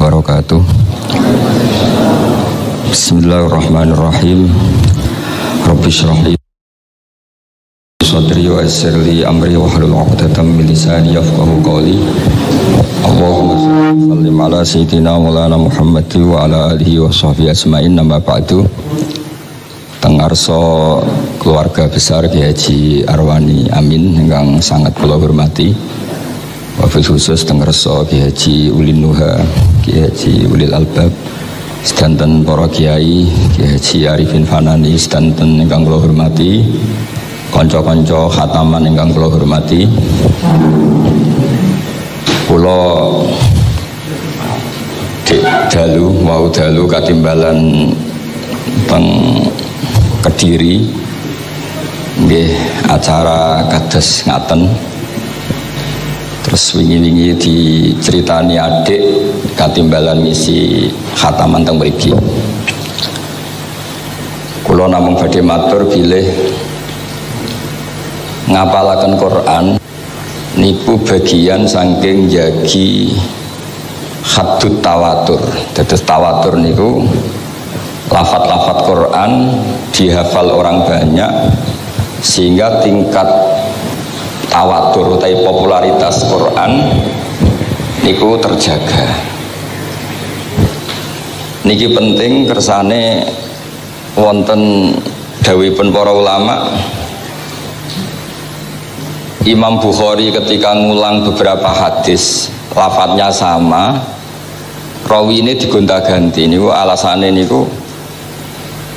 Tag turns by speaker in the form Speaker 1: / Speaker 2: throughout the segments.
Speaker 1: wabarakatuh. Bismillahirrahmanirrahim. Rabbi shrah li sadri wa yassir li amri wahlul 'uqdatam min lisani yafqahu qawli. Allahumma shalli ala sayyidina maulana Muhammad wa ala alihi wa sahbihi ajmain. Nama ba'du. Tengarso keluarga besar Kiai Haji Arwani Amin yang sangat kula hormati. Wabil khusus tengarso Kiai Haji Ulin Nuha, Kiai Haji Ulil Albab, sedanten para kiai, Kiai Haji Arifin Fanani, sedanten ingkang kula hormati, kanca-kanca khataman ingkang kula hormati. Kula dalu katimbalan teng Kediri nggih acara kados ngaten. Terus wingi-wingi diceritani adik katimbalan misi khataman teng mriki. Kula namung badhe matur bilih ngapalaken Quran niku bagian saking jagi haddut tawatur. Dados tawatur niku lafat-lafat Quran dihafal orang banyak sehingga tingkat tawatur atau popularitas Quran niku terjaga. Niki penting kersane wonten dawuhipun para ulama. Imam Bukhari ketika ngulang beberapa hadis lafadznya sama, rawi ini digonta-ganti. Niku alasane niku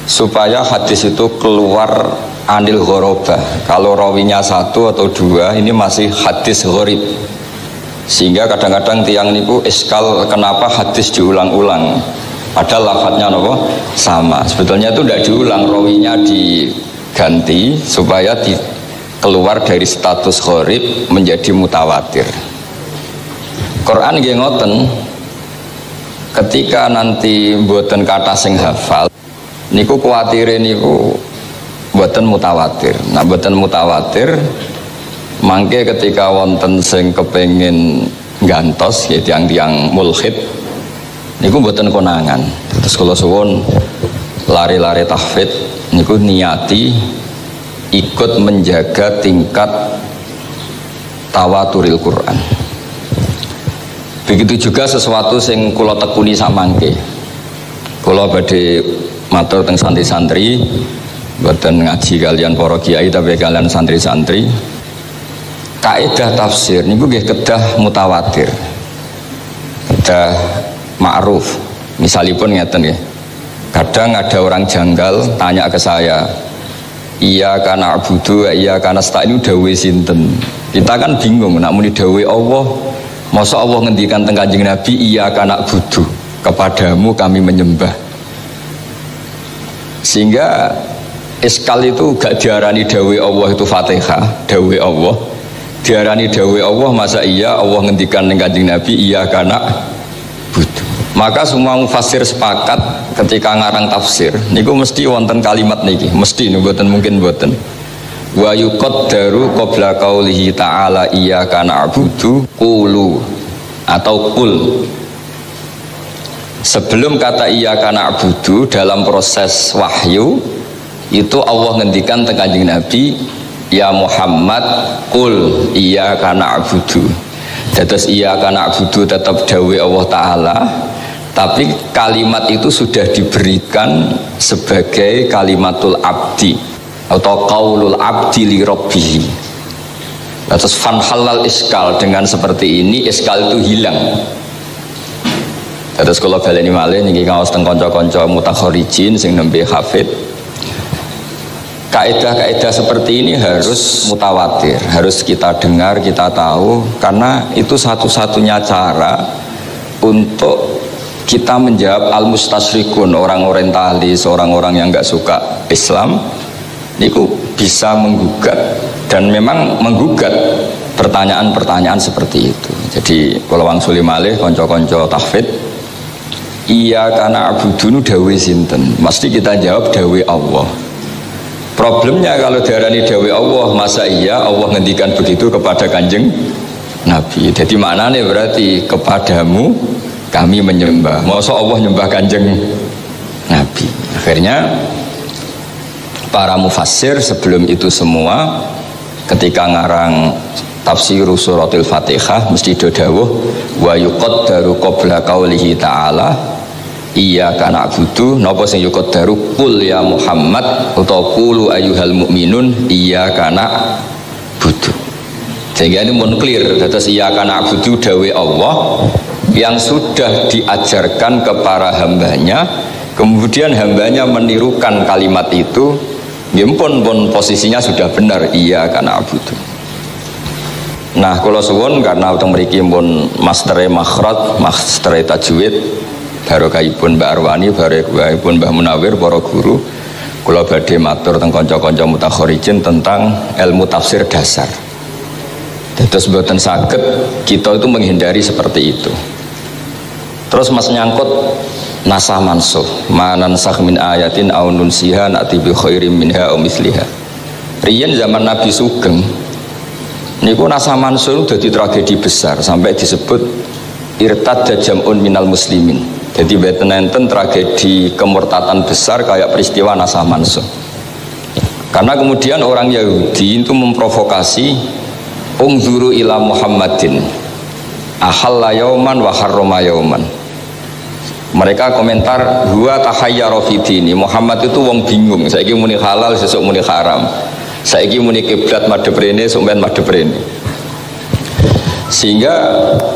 Speaker 1: supaya hadis itu keluar anil ghorobah. Kalau rawinya satu atau dua ini masih hadis gharib, sehingga kadang-kadang tiang niku iskal kenapa hadis diulang-ulang padahal lafadznya nopo sama. Sebetulnya itu tidak diulang, rawinya diganti supaya keluar dari status gharib menjadi mutawatir. Quran nggih ngoten, ketika nanti mboten kata sing hafal niku kuwatire niku mboten mutawatir. Nah mboten mutawatir mangke ketika wonten sing kepengin gantos ya tiang-tiang mulhid niku mboten konangan. Terus kula suwun lari-lari tahfidz niku niati ikut menjaga tingkat tawaturil Quran. Begitu juga sesuatu sing kula tekuni samangke. Kula badhe matur teng santri-santri, mboten ngaji kalian para kiai tapi kalian santri-santri. Kaidah tafsir niku nggih kedah mutawatir. Kedah ma'ruf. Misalipun ngeten nggih. Kadang ada orang janggal tanya ke saya, "Iya kana abudu, iya kana nasta'inu dawuhe sinten?" Kita kan bingung nak muni dawuhe Allah. Masa Allah ngendikan teng Kanjeng Nabi, "Iya kana abudu, kepadamu kami menyembah." Sehingga iskal itu gak diarani dawuhe Allah itu Fatihah, dawuhe Allah. Diarani dawuhe Allah, masa iya Allah ngendikan teng Kanjeng Nabi, "Iya kana abudu." Maka semua mufassir sepakat ketika ngarang tafsir niku mesti wonten kalimat niki, mesti mboten mungkin mboten. Wa yuqaddaru qabla qaulihi ta'ala iyyaka na'budu qulu atau qul. Sebelum kata iyyaka na'budu dalam proses wahyu itu Allah ngendikan teng Kanjeng Nabi, "Ya Muhammad qul iyyaka na'budu." Dados iyyaka na'budu tetap dawuh Allah taala, tapi kalimat itu sudah diberikan sebagai kalimatul abdi atau qaulul abdi li rabbih. Terus fanhalal iskal, dengan seperti ini iskal itu hilang. Terus kalau baleni malih niki kaos teng kanca-kanca mutakharijin sing nembe hafid. Kaidah-kaidah seperti ini harus mutawatir, harus kita dengar, kita tahu, karena itu satu-satunya cara untuk kita menjawab al-mustasyrikun, orang orientalis, orang-orang yang enggak suka Islam. Niku bisa menggugat dan memang menggugat pertanyaan-pertanyaan seperti itu. Jadi kalau wangsuli malih konco-konco tahfidz, iya kana abudunu dawe sinten, mesti kita jawab dawe Allah. Problemnya kalau diarani dawe Allah, masa iya Allah ngendikan begitu kepada Kanjeng Nabi. Jadi maknanya berarti kepadamu kami menyembah. Masa Allah nyembah Kanjeng Nabi. Akhirnya para mufassir sebelum itu semua ketika ngarang tafsir suratul Fatihah mesti dawuh wa yuqaddaru qabla qaulihi ta'ala iyyaka na'budu napa sing yuqaddaru qul ya Muhammad utawa qulu ayyuhal mu'minun iyyaka na'budu. Sehingga ini mun clear dados iyyaka na'budu dawe Allah yang sudah diajarkan kepada hambanya, kemudian hambanya menirukan kalimat itu. Pun posisinya sudah benar, iya karena abudu. Nah, kalau suwun karena utang mriki pun mastere makhraj, mastere tajwid, barokahipun Mbak Arwani, barokahipun Mbah Munawir, para guru, kula badhe matur teng kanca-kanca mutakharijin tentang ilmu tafsir dasar. Dados mboten saged kita itu menghindari seperti itu. Terus Mas nyangkut nasah mansuh manansakh min ayatin aw nunsiha na'ti bi khairim minha aw misliha. Riyen zaman Nabi Sugeng niku nasah mansuh dadi tragedi besar sampai disebut irtad jam'un minal muslimin. Jadi beten-enten tragedi kemurtatan besar kayak peristiwa nasah mansuh. Karena kemudian orang Yahudi itu memprovokasi ungzuru ila Muhammadin ahalla yauman wa harrama yauman. Mereka komentar huwa tahayyara fi dini. Muhammad itu wong bingung, saiki muni halal sesuk muni haram, saiki muni kiblat madhep rene sampean madhep rene. Sehingga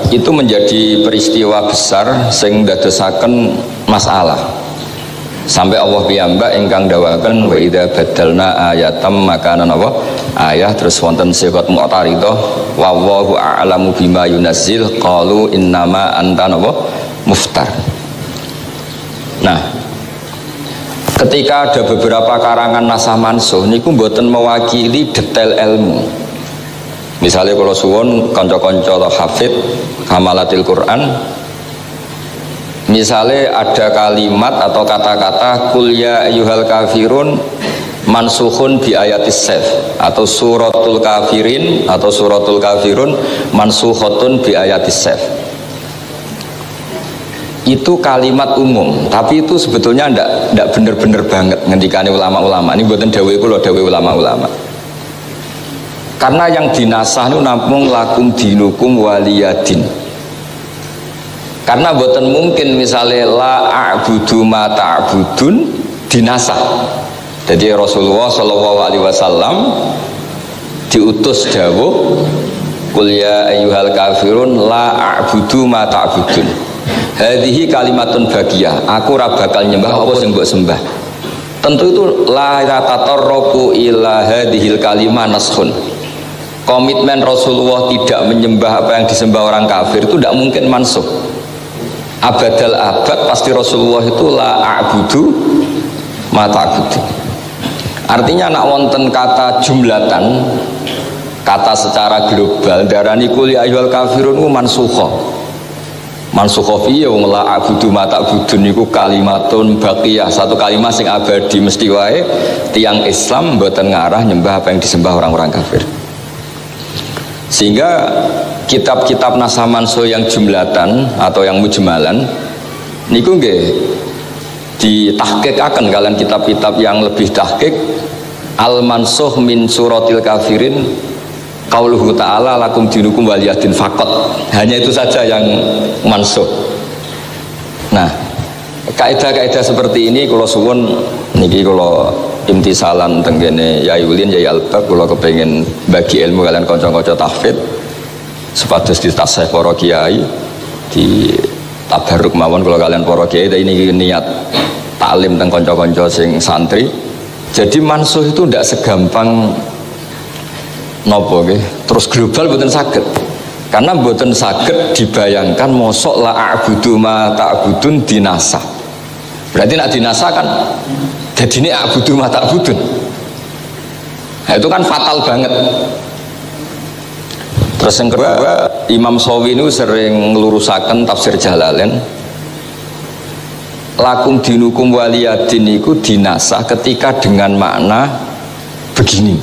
Speaker 1: itu menjadi peristiwa besar sing ndadosaken masalah. Sampai Allah piyambak ingkang dawaken wa idza badalna ayatam makanan apa? Ayah terus wonten siqat mu'taridah wa wallahu a'lamu bima yunazzil qalu innama anta apa? Muftar. Nah, ketika ada beberapa karangan nasah mansuh niku mboten mewakili detail ilmu. Misalnya kalau suwun kanca-kanca hafid hamalatil Quran, misalnya ada kalimat atau kata-kata kul ya ayyuhal kafirun mansukhun bi ayatis saif atau suratul kafirin atau suratul kafirun mansukhatun bi ayatis saif. Itu kalimat umum, tapi itu sebetulnya ndak bener-bener banget ngendikane ulama-ulama. Ini mboten dawuh kula, dawuh ulama-ulama. Karena yang dinasah itu namung lakum dinukum waliyadin. Karena mboten mungkin misalnya la a'budu ma ta'budun dinasah. Jadi Rasulullah sallallahu alaihi wasallam diutus dawuh qul ya ayyuhal kafirun la a'budu ma ta'budun. Hadhihi kalimatun bagiyah, aku ora bakal nyembah apa sing mbok sembah. Tentu itu la tatarruqu ila hadhil kalimah naskhun. Komitmen Rasulullah tidak menyembah apa yang disembah orang kafir itu tidak mungkin mansuh. Abadal abad pasti Rasulullah itu la a'budu ma ta'budu. Artinya nak wonten kata jumlatan, kata secara global darani kul ya ayyuhal kafirun mansukha. Mansukha fi wa la a'budu ma ta'budun niku kalimatun baqiyah, satu kalimat sing abadi mesti wae tiang Islam mboten ngarah nyembah apa yang disembah orang-orang kafir. Sehingga kitab-kitab nasah mansuh yang jumlatan atau yang mujmalan niku nggih ditahqiqaken kalian kitab-kitab yang lebih tahqiq al mansuh min suratil kafirin qauluhu ta'ala lakum dinukum waliyadin faqat. Hanya itu saja yang mansuh. Nah, kaidah-kaidah seperti ini kula suwun niki kula imtisalan teng kene Yai Ulin Yai Albab kula kepengin bagi ilmu kalian kanca-kanca tahfidz supados ditasih para kiai di tabarruk mawon kula kalian para kiai. Ini niat taklim teng kanca-kanca sing santri. Jadi mansuh itu ndak segampang nopo nggih terus global mboten saged. Karena mboten saged dibayangkan mosok la a'budu ma ta'budun dinasah. Berarti nak dinasah kan jadi ini a'budu ma ta'budun. Nah, itu kan fatal banget. Terus yang kedua, Imam Shawi ini sering ngelurusaken tafsir Jalalain. Lakum dinukum waliyadin itu dinasah ketika dengan makna begini.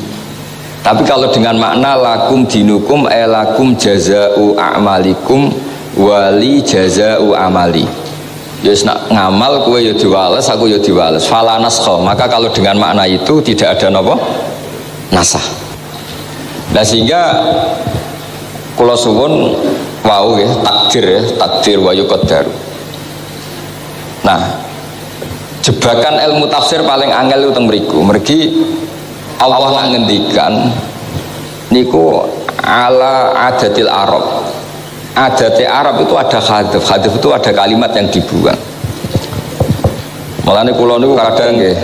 Speaker 1: Tapi kalau dengan makna lakum dinukum lakum jaza'u a'malikum wali jaza'u amali. Ya nak ngamal kowe ya diwales, aku ya diwales. Fala naskha. Maka kalau dengan makna itu tidak ada napa? Nasah. Nah sehingga kula suwun wau ya takdir wa yuqaddar. Nah, jebakan ilmu tafsir paling angel itu teng mriku. Mergi Allah nak ngendikan niku ala adatil Arab. Adat Arab itu ada hadaf itu ada kalimat yang dibuang. Mulane kula niku kadang nggih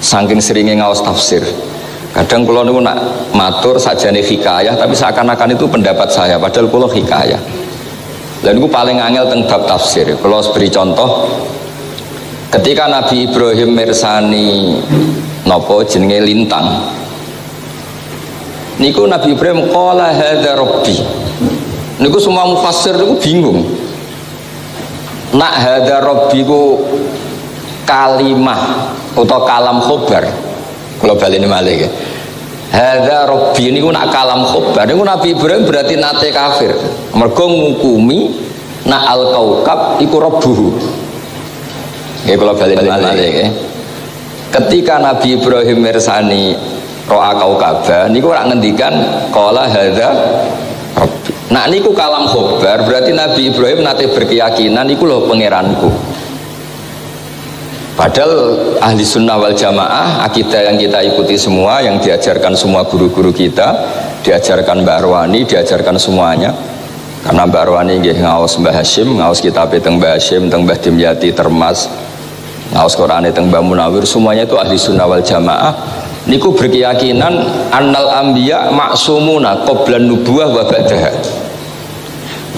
Speaker 1: saking seringnya ngaos tafsir. Kadang kula niku nak matur sajane hikayah tapi seakan-akan itu pendapat saya padahal kula hikayah. Lah niku paling angel teng bab tafsir. Kula beri contoh ketika Nabi Ibrahim mirsani napa jenenge lintang. Niku Nabi Ibrahim qala hadza rabbi. Niku semua mufassir niku bingung. Nak hadza rabbi ku kalimah atau kalam khobar. Kalau baleni malih nggih. Hadza rabbi niku nak kalam khobar. Niku Nabi Ibrahim berarti nate kafir. Mergo ngukumi nak al kaukab iku rabbuhu. Nggih kula baleni malih nggih. Ketika Nabi Ibrahim mirsani ro'a kaukaba niku ora ngendikan qala hadza rabbi. Nah niku kalam khobar berarti Nabi Ibrahim nate berkeyakinan niku lho pangeranku. Padahal ahli sunnah wal jamaah akidah yang kita ikuti semua, yang diajarkan semua guru-guru kita, diajarkan Mbak Arwani, diajarkan semuanya. Karena Mbak Arwani nggih ngaos Mbah Hasyim, ngaos kitab teng Mbah Hasyim, teng Mbah Dimyati Termas, ngaos Qur'ane teng Mbah Munawir, semuanya itu ahli sunnah wal jamaah. Niku berkeyakinan annal anbiya maksumuna qablan nubuwah wa ba'daha.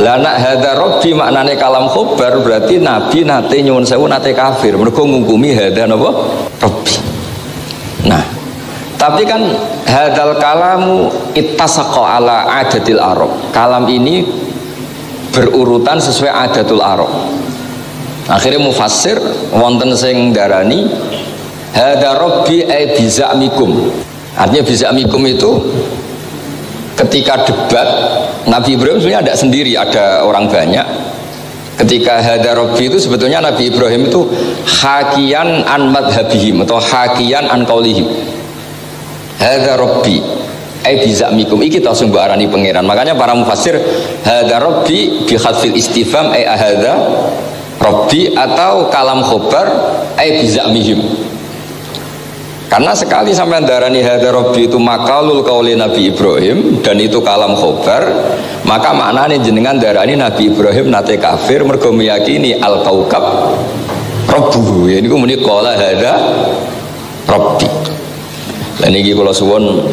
Speaker 1: Lah nak hadza rabbi maknane kalam khobar berarti nabi nate nyuwun sewu nate kafir mergo ngukumi hadza napa rabbi. Nah, tapi kan hadzal kalamu ittasaqa ala adatil arab. Kalam ini berurutan sesuai adatul arab. Akhirnya mufassir wonten sing darani hadza rabbi ay bizamikum. Artinya bizamikum itu ketika debat Nabi Ibrahim sebenarnya tidak sendiri, ada orang banyak. Ketika hadza rabbi itu sebetulnya Nabi Ibrahim itu hakian an madhabihim atau hakian an qaulihim. Hadza rabbi ay bizamikum iki ta sing mbok arani pangeran. Makanya para mufassir hadza rabbi bi khadfil istifham ay hadza rabbi atau kalam khobar ay bizamihim. Karena sekali sampai darani hadza rabbi itu makalul qauli Nabi Ibrahim dan itu kalam khobar, maka maknanya jenengan darani Nabi Ibrahim nate kafir mergo meyakini al kaukab rabbuhu. Ya niku muni qala hadza rabbi. Lan iki kula suwun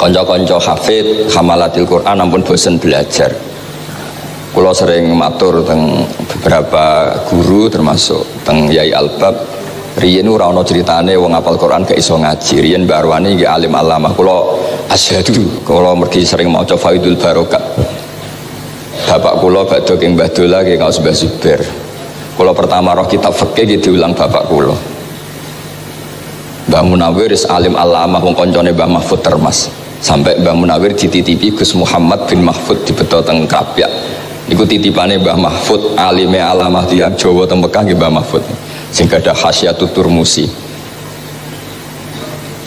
Speaker 1: kanca-kanca hafid hamalatil Quran ampun bosen belajar. Kula sering matur teng beberapa guru termasuk teng Yai Albab. Riyen ora ana critane wong hafal Quran gak iso ngaji. Riyen Mbak Arwani nggih alim alamah. Kula asyhadu kula mergi sering maca Faidul Barokat. Bapak kula badhe ing Mbah Dola nggih kaos Mbah Zubair. Kula pertama roh kitab fikih nggih diulang bapak kula. Mbah Munawir is alim alamah wong kancane Mbah Mahfud Termas. Sampai Mbah Munawir dititipi Gus Muhammad bin Mahfud dibeto teng Krapyak. Niku titipane Mbah Mahfud alime alamah tiyang Jawa teng Mekah nggih Mbah Mahfud. Sing ada Hasyiatul Turmusi,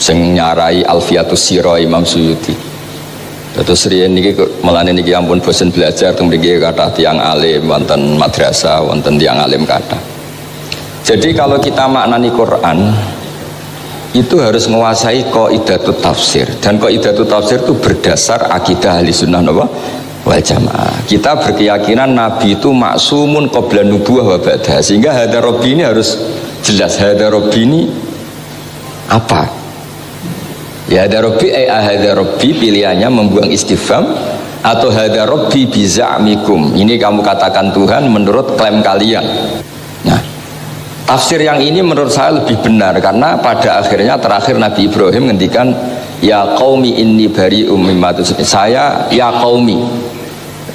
Speaker 1: sing nyarai Alfiatus Sira Imam Suyuti. Terus riyen niki melane niki ampun bosen belajar teng mriki kathah tiyang alim wonten madrasah, wonten tiyang alim kathah. Jadi kalau kita maknani Quran itu harus menguasai qaidatut tafsir, dan qaidatut tafsir itu berdasar akidah ahli sunnah wal jamaah. Kita berkeyakinan Nabi itu maksumun qabla nubuwah wa ba'daha. Sehingga hadza rabbi ini harus jelas. Hadza rabbi ini apa? Ya hadza rabbi ay hadza rabbi, pilihannya membuang istifham atau hadza rabbi biza'mikum. Ini kamu katakan Tuhan menurut klaim kalian. Nah, tafsir yang ini menurut saya lebih benar karena pada akhirnya terakhir Nabi Ibrahim ngendikan ya qaumi inni bari'um mimma tusyrikun. Saya ya qaumi.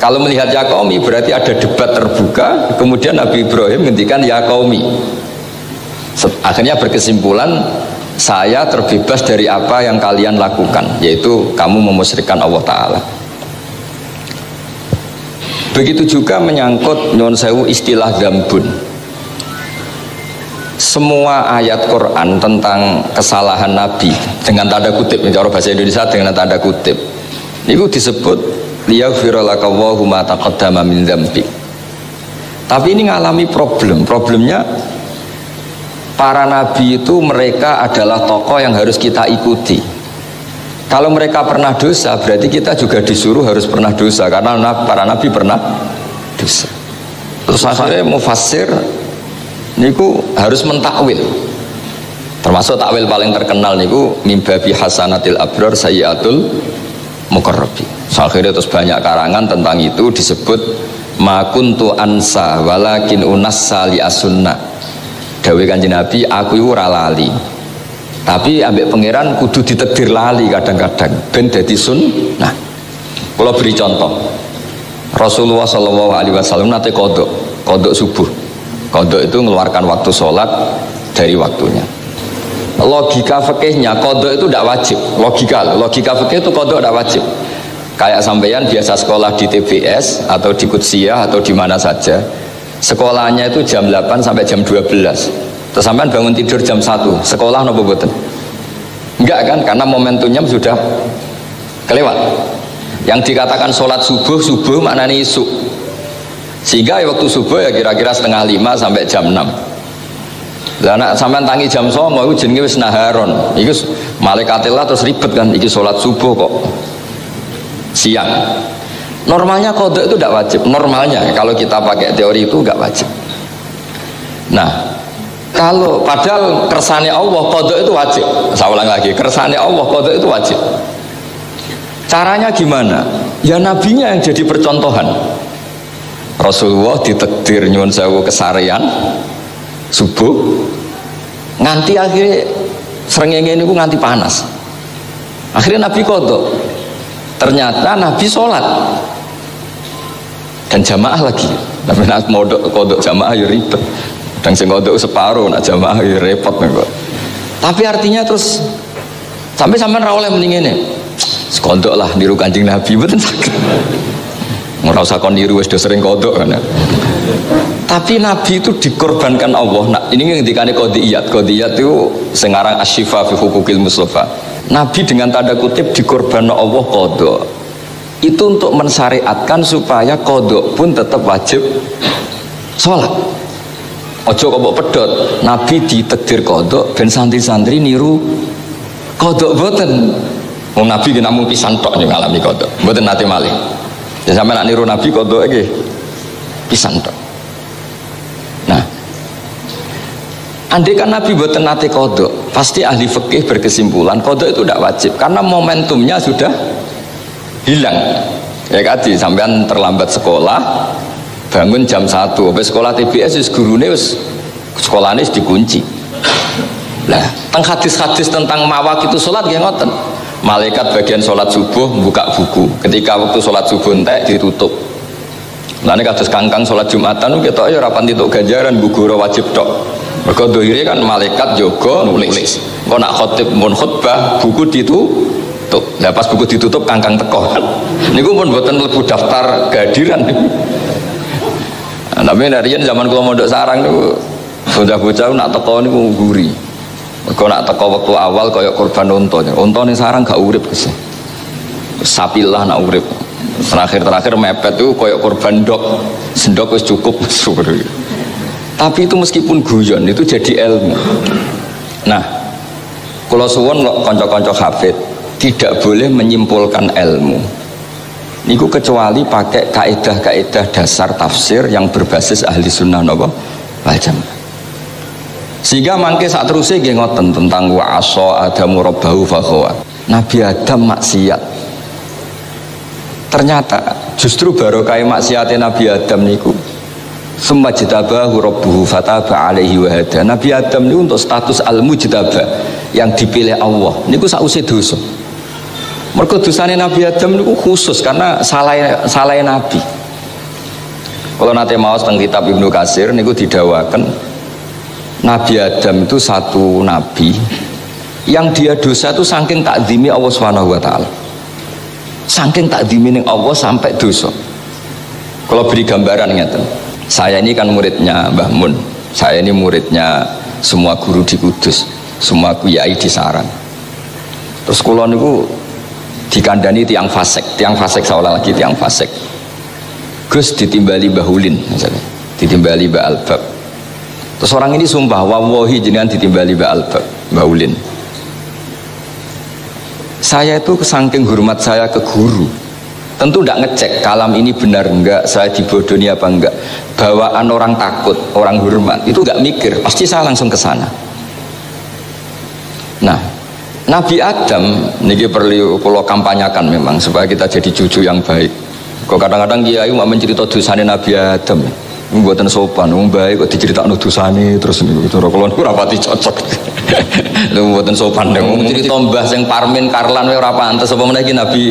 Speaker 1: Kalau melihat ya qaumi berarti ada debat terbuka, kemudian Nabi Ibrahim ngendikan ya qaumi. Akhirnya berkesimpulan saya terbebas dari apa yang kalian lakukan, yaitu kamu memusyrikkan Allah Ta'ala. Begitu juga menyangkut nyuwun sewu istilah dzambun. Semua ayat Quran tentang kesalahan Nabi dengan tanda kutip, cara bahasa Indonesia dengan tanda kutip, itu disebut liyaghfira laka Allahu ma taqaddama min dzambik. Tapi ini ngalami problemnya para nabi itu mereka adalah tokoh yang harus kita ikuti. Kalau mereka pernah dosa, berarti kita juga disuruh harus pernah dosa, karena para nabi pernah dosa. Terus akhirnya mufassir niku harus mentakwil. Termasuk takwil paling terkenal niku mimbabi hasanatil abrar sayyiatul muqarrabi. Akhirnya terus banyak karangan tentang itu disebut ma kuntu ansa walakin unassa li as-sunnah. Dawuh Kanjeng Nabi, aku iku ora lali. Tapi ambek pangeran kudu ditakdir lali kadang-kadang ben dadi sunnah. Kalau beri contoh, Rasulullah SAW nate kodok subuh. Kodok itu mengeluarkan waktu sholat dari waktunya. Logika fikihnya kodok itu tidak wajib. Logika fikih itu kodok tidak wajib. Kayak sampeyan biasa sekolah di TBS atau di Qudsiyah atau di mana saja, sekolahnya itu jam 8 sampai jam 12. Terus sampean bangun tidur jam 1, sekolah nopo boten? Enggak kan, karena momentumnya sudah kelewat. Yang dikatakan sholat subuh maknanya isuk. Sehingga waktu subuh ya kira-kira 4:30 sampai jam 6. Lah nek sampean tangi jam 09 iku jenenge wis naharon. Iku malaikatillah terus ribet kan, iki sholat subuh kok siang. Normalnya qada itu tidak wajib. Normalnya kalau kita pakai teori itu enggak wajib. Nah, kalau padahal kersane Allah qada itu wajib. Saya ulang lagi, kersane Allah qada itu wajib. Caranya gimana? Ya nabinya yang jadi percontohan. Rasulullah ditakdir nyuwun sewu kesarean subuh nganti akhirnya srengenge niku nganti panas. Akhirnya Nabi qada. Ternyata Nabi sholat dan jamaah lagi. Tapi nak modok qada jamaah ya ribet. Dan sing kodok separuh nak jamaah ya repot nih. Tapi artinya terus sampai ra oleh mending ngene. Kodok lah niru Kanjeng Nabi mboten saged. Ora usah kon niru wis do sering kodok kan. Tapi Nabi itu dikorbankan Allah. Nah, ini ngendikane qadiyat. Qadiyat itu sing aran asy-syifa fi huquqil Mustafa. Nabi dengan tanda kutip dikorbankan Allah kodok. Itu untuk mensyariatkan supaya kodok pun tetap wajib sholat. Ojo kok pedot, Nabi ditakdir kodok ben santri-santri niru kodok boten. Wong Nabi ki namung pisan tok ning ngalami kodok. Boten nate malih. Ya sampe nak niru Nabi kodok iki pisan tok. Nah, andai kan Nabi boten nate kodok, pasti ahli fikih berkesimpulan kodok itu tidak wajib karena momentumnya sudah hilang. Ya kadi sampean terlambat sekolah, bangun jam 1, habis sekolah TBS wis gurune wis sekolahane wis dikunci. Lah, teng hadis-hadis tentang mawaqit itu salat nggih ngoten. Malaikat bagian salat subuh buka buku. Ketika waktu salat subuh entek ditutup. Lane kados kangkang salat Jumatan ketok ya ora pantituk ganjaran gugur wajib tok. Mergo dohire kan malaikat jaga nulis. Engko nak khotib mun khutbah buku ditutup. Lah pas buku ditutup kangkang teko. Niku pun mboten mlebu daftar kehadiran. Tapi narian zaman kula mondok sarang niku bocah-bocah nak teko niku ngguri. Mergo nak teko waktu awal kaya korban unta. Unta ning sarang gak urip Gus. Sapilah nak urip. Terakhir mepet itu kaya korban ndok. Sendok wis cukup. Tapi itu meskipun guyon itu jadi ilmu. Nah, kula suwun kanca-kanca hafid tidak boleh menyimpulkan ilmu niku kecuali pakai kaidah-kaidah dasar tafsir yang berbasis ahli sunnah napa wal jamaah. Sehingga mangke sak teruse nggih ngoten tentang wa asa adamu rabbahu fakhawa. Nabi Adam maksiat. Ternyata justru barokah maksiate Nabi Adam niku summa jitabahu rabbuhu fataba alaihi wa hada. Nabi Adam niku untuk status al-mujtabah yang dipilih Allah niku sausé dosa. Mergo dosane Nabi Adam niku khusus karena salah Nabi. Kalau nate maos teng kitab Ibnu Katsir niku didawaken Nabi Adam itu satu nabi yang dia dosa itu saking takzimi Allah Subhanahu wa taala. Saking takzimi ning Allah sampai dosa. Kalau beri gambaran ngeten. Saya ini kan muridnya Mbah Mun. Saya ini muridnya semua guru di Kudus, semua kiai di Saran. Terus kula niku dikandani tiang fasik seolah lagi tiang fasik. Gus ditimbali Mbah Ulin misalnya, ditimbali Mbah Albab. Terus orang ini sumpah, wallahi jenengan ditimbali Mbah Albab, Mbah Ulin. Saya itu saking hormat saya ke guru, tentu tidak ngecek kalam ini benar enggak, saya dibodohi apa enggak. Bawaan orang takut, orang hormat itu enggak mikir, pasti saya langsung ke sana. Nah, Nabi Adam niki perlu kula kampanyakan memang supaya kita jadi cucu yang baik. Kok kadang-kadang kiai mau mencerita dosane Nabi Adam, mboten sopan, wong baik kok diceritakno dosane terus niku cara kula niku ora pati cocok. Lha mboten sopan dong, mencerita mbah sing parmin karlan wae ora pantes apa meneh iki Nabi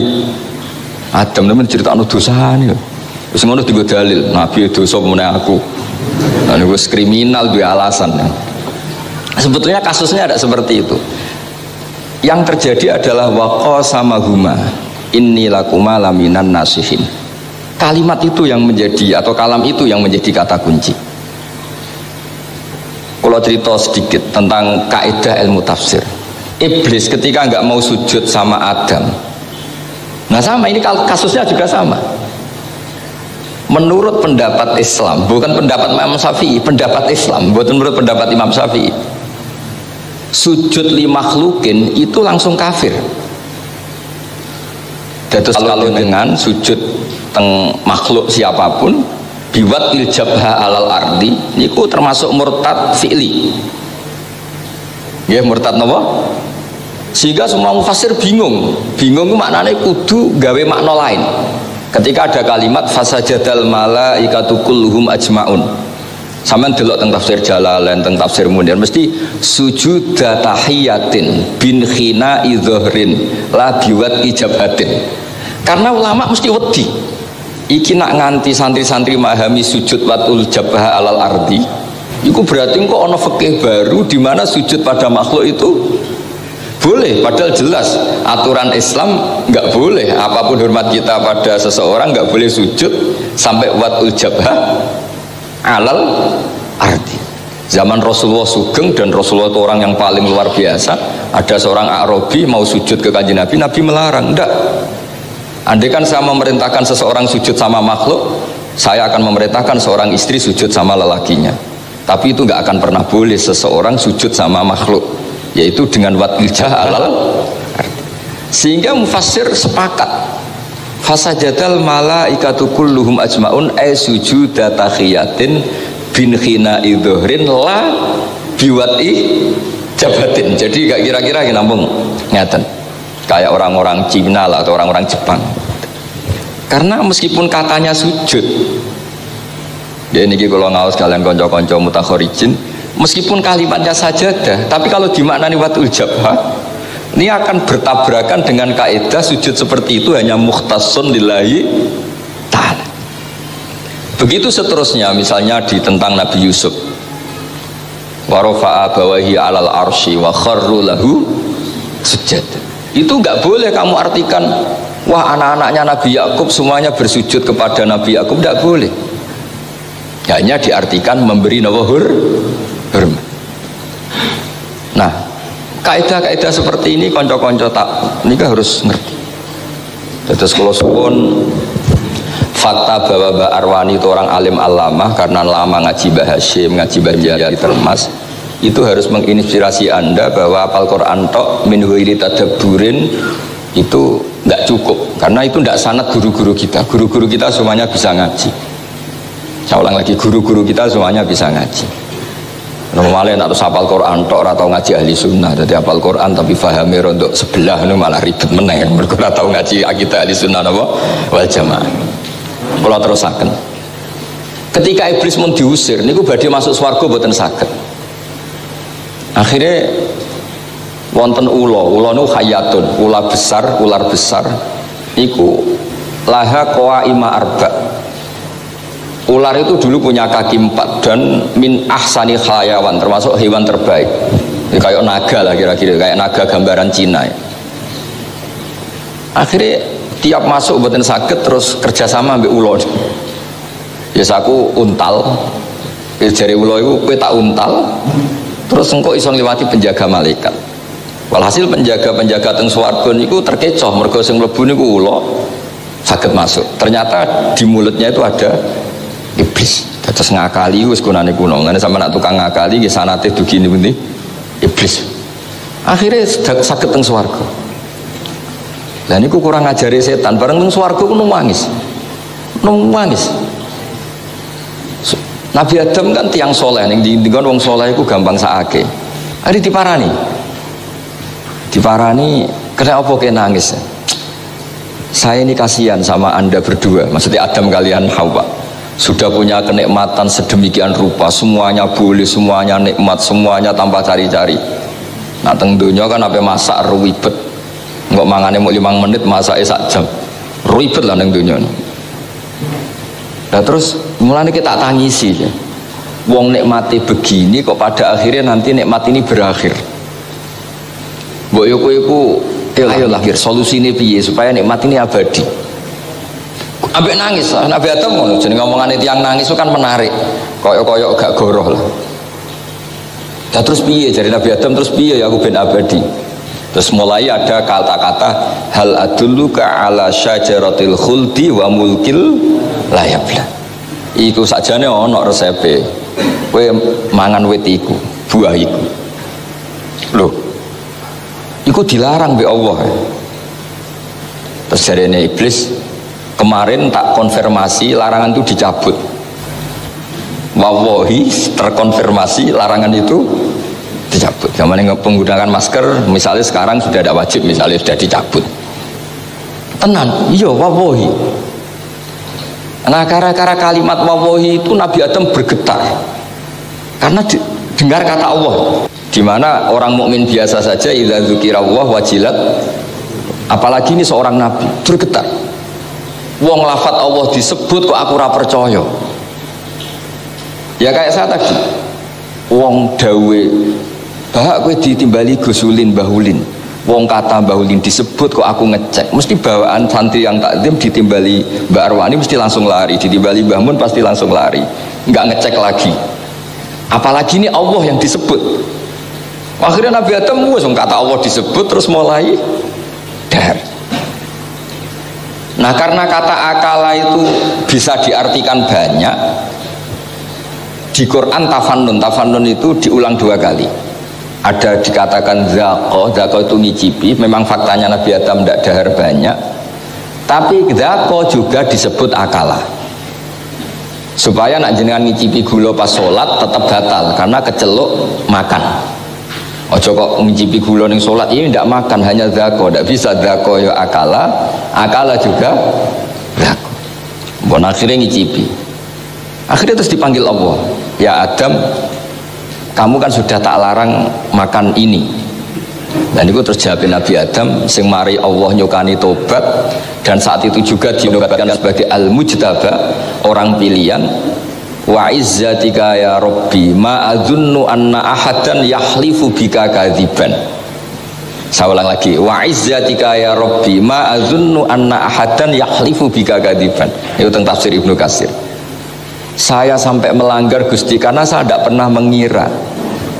Speaker 1: Adam nemen critakno dosane. Wis ngono digo dalil, Nabi dosa meneh aku. Lah niku wis kriminal duwe alasan. Sebetulnya kasusnya ada seperti itu. Yang terjadi adalah waqasamahuma inni lakuma laminan nasihin. Kalimat itu yang menjadi atau kalam itu yang menjadi kata kunci. Kalau cerita sedikit tentang kaidah ilmu tafsir. Iblis ketika nggak mau sujud sama Adam. Nah sama ini kasusnya juga sama. Menurut pendapat Islam, bukan pendapat Imam Syafi'i, pendapat Islam, bukan menurut pendapat Imam Syafi'i. Sujud li makhlukin itu langsung kafir. Terus kalau dengan sujud teng makhluk siapapun biwat iljabha alal ardi niku termasuk murtad fi'li. Ya murtad napa? Sehingga semua mufassir bingung maknanya kudu gawe makna lain. Ketika ada kalimat fasajadal malaikatu kulluhum ajmaun. Sampeyan delok teng tafsir Jalalain, teng tafsir Munir mesti sujud tahiyatin bin khina idhrin la biwat ijabatin. Karena ulama mesti wedi. Iki nak nganti santri-santri memahami sujud watul jabha alal ardi. Iku berarti kok ono fikih baru di mana sujud pada makhluk itu boleh, padahal jelas aturan Islam nggak boleh. Apapun hormat kita pada seseorang nggak boleh sujud sampai watul jabha alal ardi. Zaman Rasulullah Sugeng dan Rasulullah itu orang yang paling luar biasa. Ada seorang Arabi mau sujud ke kanjeng Nabi, Nabi melarang. Enggak. Andai kan saya memerintahkan seseorang sujud sama makhluk, saya akan memerintahkan seorang istri sujud sama lelakinya. Tapi itu nggak akan pernah boleh seseorang sujud sama makhluk, yaitu dengan watil alal ardi. Sehingga mufassir sepakat. Fasajadal malaikatu kulluhum ajmaun ay sujuda tahiyatin bin khina idhrin la biwati jabatin. Jadi gak kira-kira kita nampung ngaten kayak orang-orang Cina lah atau orang-orang Jepang. Karena meskipun katanya sujud, ya ini kalau ngawas kalian konco-konco mutakhorijin, meskipun kalimatnya sajadah, tapi kalau dimaknani watul jabha, ini akan bertabrakan dengan kaidah sujud seperti itu hanya mukhtassun lillahi ta'ala. Begitu seterusnya, misalnya di tentang Nabi Yusuf, wa rafa'a bawahi alal arsy wa kharru lahu sujud. Itu enggak boleh kamu artikan wah anak-anaknya Nabi Yakub semuanya bersujud kepada Nabi Yakub, enggak boleh. Hanya diartikan memberi hormat. Nah, kaidah-kaidah seperti ini konco-konco tak nikah harus ngerti. Terus kalau suwun fakta bahwa Mbak Arwani itu orang alim alamah karena lama ngaji Mbah Hashim, ngaji Mbah Jari Termas, itu harus menginspirasi Anda bahwa hafal Quran tok min ghairi tadabburin itu enggak cukup, karena itu enggak sanad guru-guru kita. Guru-guru kita semuanya bisa ngaji. Saya ulang lagi, guru-guru kita semuanya bisa ngaji. Normalnya nak hafal Quran tok ora tau ngaji ahli sunnah. Jadi hafal Quran tapi fahami rondok sebelah nu malah ribet meneh. Mergo ora tau ngaji akidah ahli sunnah napa wal jamaah. Kula terusaken. Ketika iblis mun diusir niku badhe masuk swarga mboten saged. Akhirnya wonten ula nu hayatun, ular besar niku laha qaima arba. Ular itu dulu punya kaki 4 dan min ahsani hayawan, termasuk hewan terbaik. Ya, kayak naga lah kira-kira, kayak naga gambaran Cina ya. Akhirnya tiap masuk mboten saged terus kerjasama ambek ular. Biasaku untal. Jare kula iku kowe tak untal. Terus engko iso ngliwati penjaga malaikat. Walhasil penjaga-penjaga teng swarga niku terkecoh mergo sing mlebu niku ula saged masuk. Ternyata di mulutnya itu ada iblis. Terus ngakali wis gunane kuno. Ngene sampe nak tukang ngakali nggih sanate dugi niku iblis. Akhirnya saged teng swarga. Lah niku kurang ngajari setan, bareng teng swarga ku nangis. Nangis. Nabi Adam kan tiang soleh, ning dikon wong soleh iku gampang sakake. Ari diparani. Diparani, kena apa ke nangis? Saya ini kasihan sama Anda berdua, maksudnya Adam kalian Hawa. Sudah punya kenikmatan sedemikian rupa, semuanya boleh, semuanya nikmat, semuanya tanpa cari-cari. Nah teng donya kan apa masak ruwibet. Enggak mangane mau 5 menit masake sak jam. Ruwibet lah nang donya. Nah terus mulane kita tangisi ya. Wong nikmati begini kok pada akhirnya nanti nikmat ini berakhir. Mbok yo kowe iku ayo lahir solusine piye supaya nikmat ini abadi. Ambek nangis, Nabi Adam ngono jenenge omongane tiyang nangis itu kan menarik. Koyok-koyok gak goroh lah. Nah, terus piye jare Nabi Adam terus piye ya aku ben abadi. Terus mulai ada kata-kata hal adulluka ala syajaratil khuldi wa mulkil la yabla. Iku sakjane ana resepe. Kowe mangan wit iku, buah iku. Loh. Iku dilarang be Allah. Terus jarene iblis kemarin tak konfirmasi larangan itu dicabut. Wallahi terkonfirmasi larangan itu dicabut. Zaman penggunaan masker misalnya sekarang sudah ada wajib, misalnya sudah dicabut. Tenan, iya wallahi. Nah gara-gara kalimat wallahi itu Nabi Adam bergetar karena dengar kata Allah. Di mana orang mukmin biasa saja idza dzukirallah wajilat, apalagi ini seorang nabi bergetar. Wong lafat Allah disebut kok aku ora percaya. Ya kayak saya tadi. Wong dawe bahak kowe ditimbali gusulin bahulin. Wong kata bahulin disebut kok aku ngecek. Mesti bawaan santri yang takdim ditimbali Mbak Arwani mesti langsung lari, ditimbali Mbah Mun pasti langsung lari. Enggak ngecek lagi. Apalagi ini Allah yang disebut. Akhirnya Nabi Adam wong kata Allah disebut terus mulai dar. Nah karena kata akala itu bisa diartikan banyak. Di Quran tafannun itu diulang 2 kali. Ada dikatakan zaqo itu ngicipi. Memang faktanya Nabi Adam tidak dahar banyak. Tapi zaqo juga disebut akala. Supaya nak jenengan ngicipi gula pas sholat tetap batal karena keceluk makan. Ojo kok ngicipi gula ning sholat ini tidak makan, hanya zaqo, tidak bisa zaqo ya akala juga zaqo. Bon akhirnya ngicipi. Akhirnya terus dipanggil Allah, ya Adam, kamu kan sudah tak larang makan ini. Dan itu terus jawab Nabi Adam, sing mari Allah nyukani tobat, dan saat itu juga dinobatkan sebagai al-mujtaba, orang pilihan. Wa izzatika ya Rabbi ma adzunnu anna ahadan yahlifu bika kadziban. Saya ulang lagi, wa izzatika ya Rabbi ma adzunnu anna ahadan yahlifu bika kadziban. Itu tentang tafsir Ibnu Katsir. Saya sampai melanggar Gusti karena saya tidak pernah mengira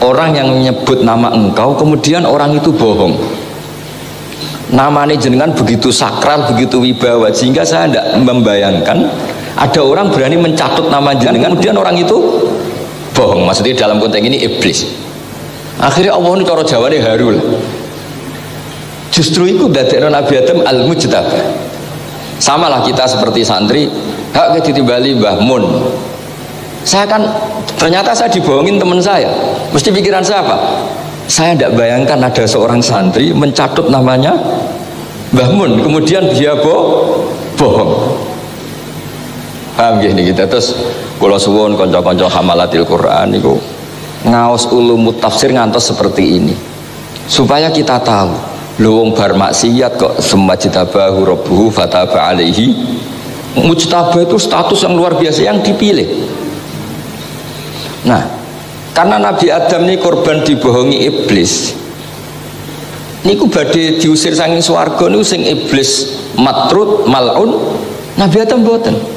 Speaker 1: orang yang menyebut nama engkau kemudian orang itu bohong. Namanya jenengan begitu sakral, begitu wibawa sehingga saya tidak membayangkan ada orang berani mencatut nama jenengan kemudian orang itu bohong. Maksudnya dalam konteks ini iblis. Akhirnya Allah ini cara Jawane haru lah. Justru itu dadekno Nabi Adam al-mujtaba. Samalah kita seperti santri, hak ditimbali Mbah Mun. Saya kan ternyata saya dibohongin teman saya. Mesti pikiran saya apa? Saya tidak bayangkan ada seorang santri mencatut namanya Mbah Mun kemudian dia bohong. Paham gini kita terus kula suwun kanca-kanca hamalatil Quran niku ngaos ulumut tafsir ngantos seperti ini supaya kita tahu lho wong bar maksiat kok semajtabahu rabbuhu fataba alaihi. Mujtabah itu status yang luar biasa yang dipilih. Nah karena Nabi Adam ini korban dibohongi iblis niku badhe diusir saking swarga niku sing iblis matrud mal'un, Nabi Adam mboten.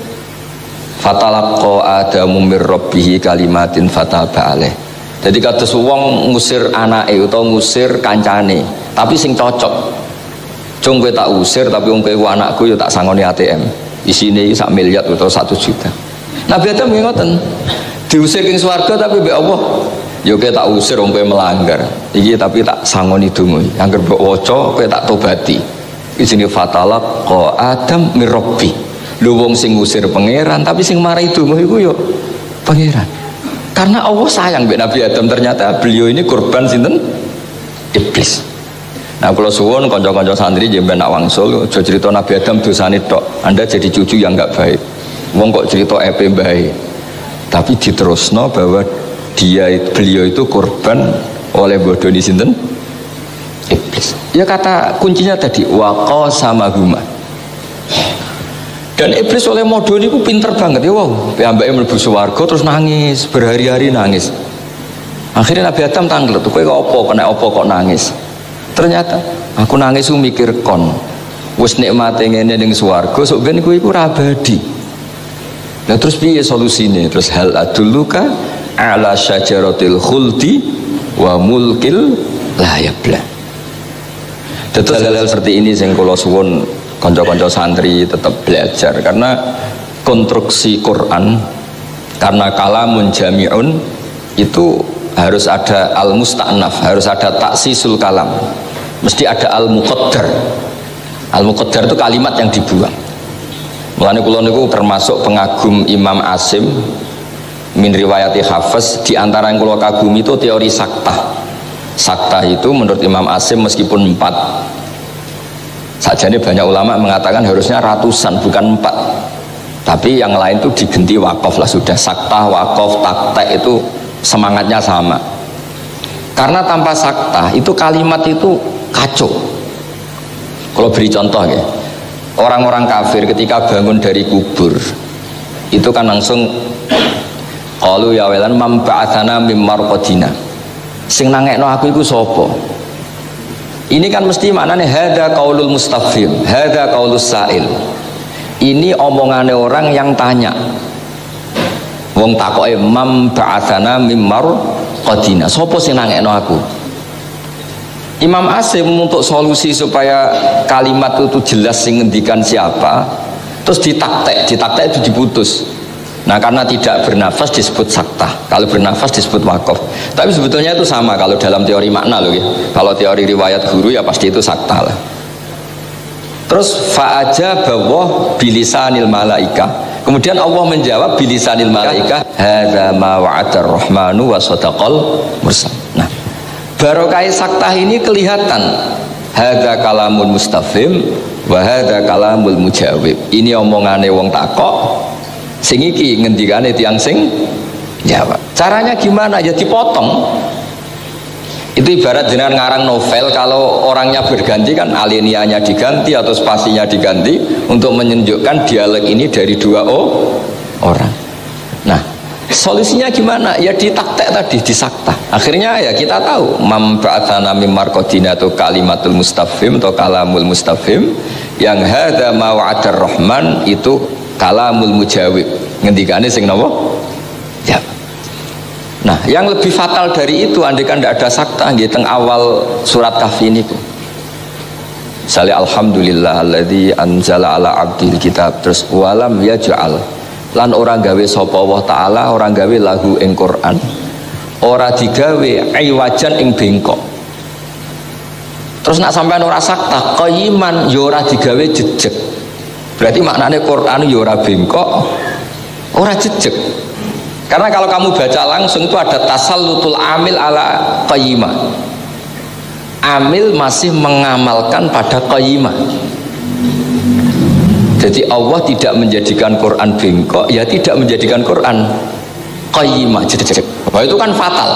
Speaker 1: Fatalaqqa Adamu mir rabbih kalimatin fataba alaih. Jadi kados wong ngusir anake utawa ngusir kancane, tapi sing cocok. Jong kowe tak usir tapi wong kowe anakku ya tak sangoni ATM. Isine iki 1 miliar utawa 1 juta. Nabi Adam nggih ngoten. Diusir king swarga tapi mbek Allah, ya kowe tak usir wong kowe melanggar. Iki tapi tak sangoni donga. Angger mbok waca kowe tak tobati. Isine fatalaqqa Adam mir rabbih. Lho wong sing ngusir pangeran tapi sing marai donga iku ya pangeran. Karena Allah sayang mbek Nabi Adam, ternyata beliau ini korban sinten? Iblis. Nah kalau suwun kanca-kanca santri jemben nak wangsul aja cerita Nabi Adam dosane tok. Anda jadi cucu yang enggak baik. Wong kok cerita epe baik. Tapi diterusno bahwa beliau itu korban oleh bodoni sinten? Iblis. Ya kata kuncinya tadi waqa sama huma. Dan iblis oleh modoni ku pinter banget ya, wow. Piyambake mlebu swarga terus nangis, berhari-hari nangis. Akhirnya Nabi Adam tanglet, kowe kok apa kena apa kok nangis? Ternyata aku nangis ku mikir kon. Wis nikmate ngene ning swarga, sok ben kowe iku ora abadi. Nah terus piye solusine? Terus hal adulluka ala syajaratil khuldi wa mulkil la yabla. Terus hal-hal seperti ini sing kula suwun konco-konco santri tetap belajar, karena konstruksi Quran, karena kalamun jami'un itu harus ada al-musta'naf, harus ada taksisul kalam, mesti ada al-muqaddar. Al-muqaddar itu kalimat yang dibuang. Mulane kula niku termasuk pengagum Imam Asim min riwayati Hafiz. Di antara yang kula kagumi itu teori saktah. Saktah itu menurut Imam Asim meskipun 4, sajane banyak ulama mengatakan harusnya ratusan bukan 4, tapi yang lain itu digenti wakaf lah sudah. Saktah, wakaf, taktek itu semangatnya sama. Karena tanpa saktah itu kalimat itu kacau. Kalau beri contoh ya, orang-orang kafir ketika bangun dari kubur itu kan langsung qalu ya walan mam ba'atsana mim marqadina, sing nangekno aku iku sapa? Ini kan mesti maknanya hadza qaulul mustafhim, hadza qaulus sa'il. Ini omongane orang yang tanya. Wong takoke mam ba'atsana mim marqadina, sapa sing nangekno aku? Imam Asim untuk solusi supaya kalimat itu jelas sing ngendikan siapa, terus ditaktek itu diputus. Nah karena tidak bernafas disebut saktah, kalau bernafas disebut wakaf. Tapi sebetulnya itu sama kalau dalam teori makna loh ya. Kalau teori riwayat guru ya pasti itu saktah lah. Terus fa'aja bawah bilisanil malaika. Kemudian Allah menjawab bilisanil malaika, hadza ma wa'adar rahmanu wa sadaqal mursal. Nah barokah saktah ini kelihatan. Hadza kalamun mustafhim wa hadza kalamul mujawib. Ini omongane wong takok, sing iki ngendikane tiyang sing jawab. Caranya gimana? Ya dipotong. Itu ibarat jenengan ngarang novel, kalau orangnya berganti kan alinianya diganti atau spasinya diganti untuk menunjukkan dialog ini dari 2 orang. Nah solusinya gimana? Ya ditaktek tadi, disaktah. Akhirnya ya kita tahu mam ba'atsana mim marqadina itu kalimatul mustafhim atau kalamul mustafhim. Yang hadza ma wa'adar rahman itu kalamul mujawib, ngendikane sing napa? Ya. Nah, yang lebih fatal dari itu andekan tidak ada saktah nggih teng awal surat Kahfi niku. Misalnya alhamdulillah alladzi anzala ala abdil kitab, terus walam yaj'al, lan orang gawe sapa Allah taala, orang gawe lahu ing Quran, ora digawe iwajan ing bengkok. Terus nak sampean ora saktah qayiman ya ora digawe jejeg. Berarti maknanya Quran ya ora bengkok, ora jejeg. Karena kalau kamu baca langsung itu ada tasallutul amil ala qayyimah. Amil masih mengamalkan pada qayyimah. Jadi Allah tidak menjadikan Quran bengkok, ya tidak menjadikan Quran qayyimah. Wah itu kan fatal.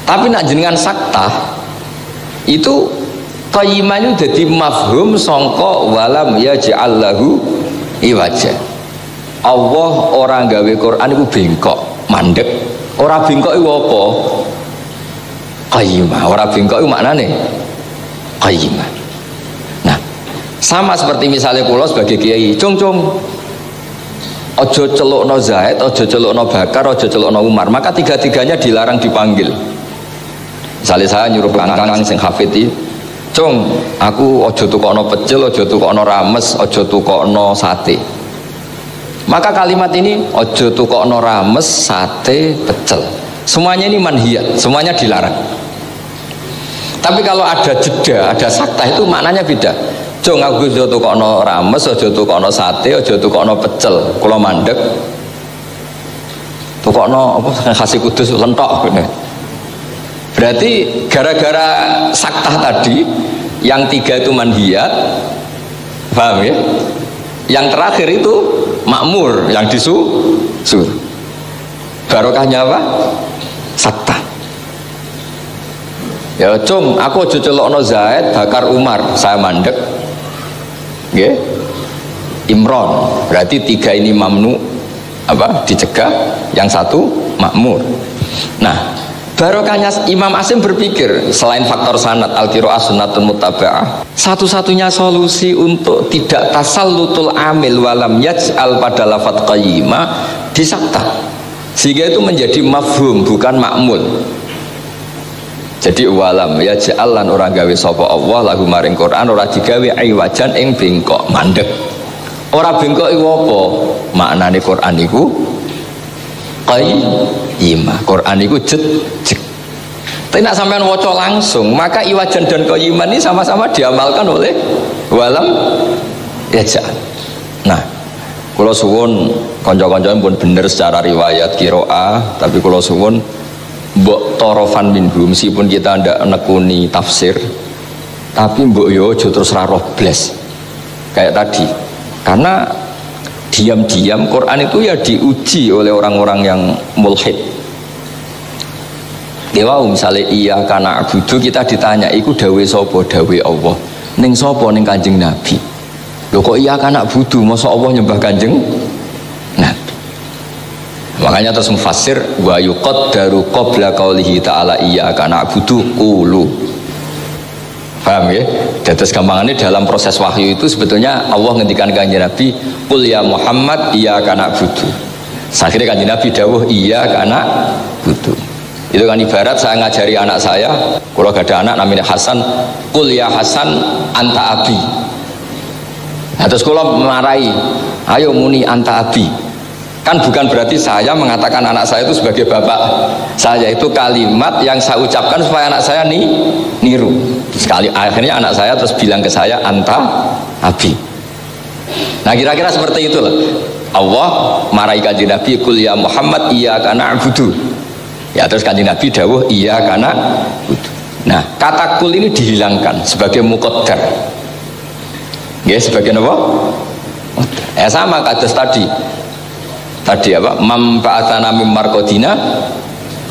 Speaker 1: Tapi nak jenengan saktah itu qayyimah itu jadi mafhum sangka walam yaj'al lahu iwaja. Allah orang gawe Quran itu bengkok, mandek. Orang bengkok itu apa? Qayyimah. Orang bengkok itu maknanya qayyimah. Nah, sama seperti misalnya kula sebagai kiai, cung ojo celukno Zaid, ojo celukno Bakar, ojo celukno Umar. Maka tiga-tiganya dilarang dipanggil. Misalnya saya nyuruh kangkang sing hafid, "Cung, aku ojo tukokno pecel, ojo tukokno rames, ojo tukokno sate." Maka kalimat ini ojo tukokno rames, sate, pecel, semuanya ini manhiyat, semuanya dilarang. Tapi kalau ada jeda, ada sakta, itu maknanya beda. Cung, aku ojo tukokno rames, ojo tukokno sate, ojo tukokno pecel, kula mandeg tukokno apa khas Kudus lentok. Berarti gara-gara sakta tadi, yang tiga itu manhiyat, paham ya? Yang terakhir itu makmur, yang disuruh. Barokahnya apa? Sakta. Ya Cung, aku ojo celokno Zaid, Bakar, Umar, saya mandek. Nggih. Imron. Berarti tiga ini mamnu, apa? Dicegah, yang satu makmur. Nah, barokahnya Imam Asim berpikir, selain faktor sanad al-qiraah sunnatun muttaba'ah, satu-satunya solusi untuk tidak tasallutul amil walam yaj'al pada lafadz qayyimah disakta, sehingga itu menjadi mafhum bukan makmul. Jadi walam yaj'al lan ora gawe sapa Allah lahu maring Quran ora digawe iwajan ing bengkok mandek. Ora bengkok iku apa? Maknane Quran iku qayyimah. Quran itu jek. Tapi nak sampean waca langsung, maka iwajan dan qayyiman ini sama-sama diamalkan oleh walam yaj'al. Nah, kula suwun kanca-kanca pun bener secara riwayat qiraah, tapi kula suwun mbok torofan minhum, meskipun kita ndak nekuni tafsir, tapi mbok yo aja terus ra roh blas. Kayak tadi. Karena diam-diam Quran itu ya diuji oleh orang-orang yang mulhid. Dewa misalnya iya kana abudu, kita ditanya iku dawe sapa? Dawe Allah. Ning sapa? Ning Kanjeng Nabi. Lho kok iya kana abudu, masa Allah nyembah Kanjeng Nabi. Makanya terus mufassir wa yuqaddaru qabla qaulihi ta'ala iya kana abudu qulu. Paham ya? Terus gampangannya dalam proses wahyu itu sebetulnya Allah ngendikan Kanjeng Nabi qul ya Muhammad iyyaka na'budu. Akhirnya Kanjeng Nabi dawuh iyyaka na'budu. Itu kan ibarat saya ngajari anak saya, kalau gak ada anak namanya Hasan, qul ya Hasan anta abi. Nah, terus kalau marahi, ayo muni anta abi. Kan bukan berarti saya mengatakan anak saya itu sebagai bapak saya, itu kalimat yang saya ucapkan supaya anak saya niru. Sekali akhirnya anak saya terus bilang ke saya anta abi. Nah kira-kira seperti itulah. Allah marahi Kanjeng Nabi qul ya Muhammad iyyaka na'budu. Ya terus Kanjeng Nabi dawuh iyyaka na'budu. Nah, kata kul ini dihilangkan sebagai muqaddar. Nggih, sebagai apa? Sama kados tadi. Tadi apa? Mam ba'atsana mim marqadina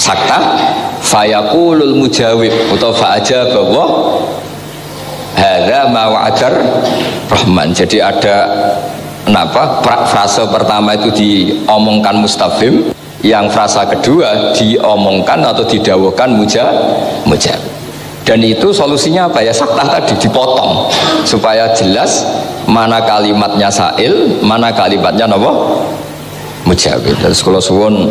Speaker 1: sakta fayaqulul mujawib atau fa'ajaba wa hadza ma wa'adar rahman. Jadi ada frase pertama itu diomongkan mustafhim, yang frasa kedua diomongkan atau didawuhkan mujawib. Dan itu solusinya apa ya? Saktah tadi dipotong supaya jelas mana kalimatnya sa'il, mana kalimatnya apa? Mujawib. Terus kula suwun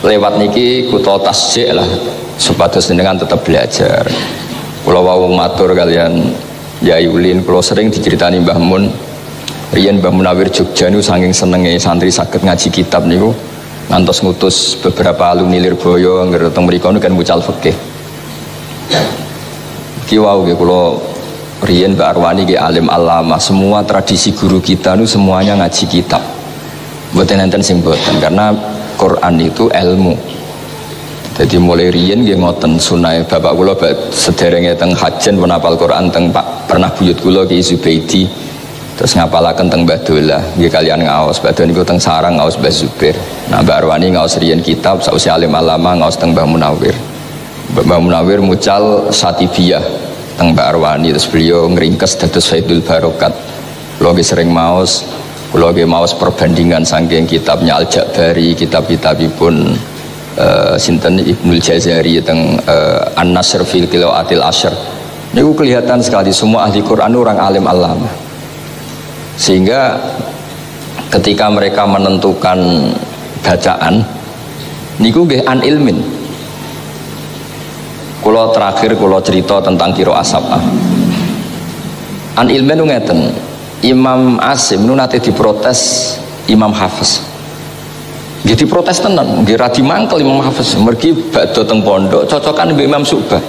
Speaker 1: lewat niki kutha tasjik lah supados jenengan tetap belajar. Kula wau matur kalian Yai Ulin, kula sering diceritani Mbah Mun. Riyen Mbah Munawir Jogja niku saking senenge santri saged ngaji kitab niku ngantos ngutus beberapa alumni Lirboyo anggere teng mriku kan mucal fikih. Ki wau nggih kula riyen Mbak Arwani nggih alim alama, semua tradisi guru kita niku semuanya ngaji kitab. Mboten enten sing mboten karena Quran itu ilmu. Jadi mulai riyen nggih ngoten sunah bapak kula sederenge teng hajen pun hafal Quran teng Pak pernah buyut kula Ki Zubaidi. Terus ngapalaken teng Mbah Dolah nggih kalian ngaos Mbah niku teng sarang ngaos Mbah Zubair. Nah Mbah Arwani ngaos riyen kitab sausi alim alama ngaos teng Mbah Munawir. Mbah Munawir mucal Satibiyah teng Mbah Arwani, terus beliau ngringkes dados Faidul Barokat. Kula nggih sering maos, kula nggih maos perbandingan saking kitabnya Al-Ja'bari, kitab-kitabipun sinten Ibnul Jazari teng An-Nasr fil Qiraatil Ashr. Niku kelihatan sekali semua ahli Quran orang alim alama. Sehingga ketika mereka menentukan bacaan niku nggih an ilmin. Kula terakhir kula cerita tentang qiraah sab'ah. An ilmin ngeten. Imam Asim nu nate diprotes Imam Hafiz. Nggih diprotes tenan, nggih ra dimangkel Imam Hafiz. Mergi badhe teng pondok cocokan mbek Imam Syu'bah.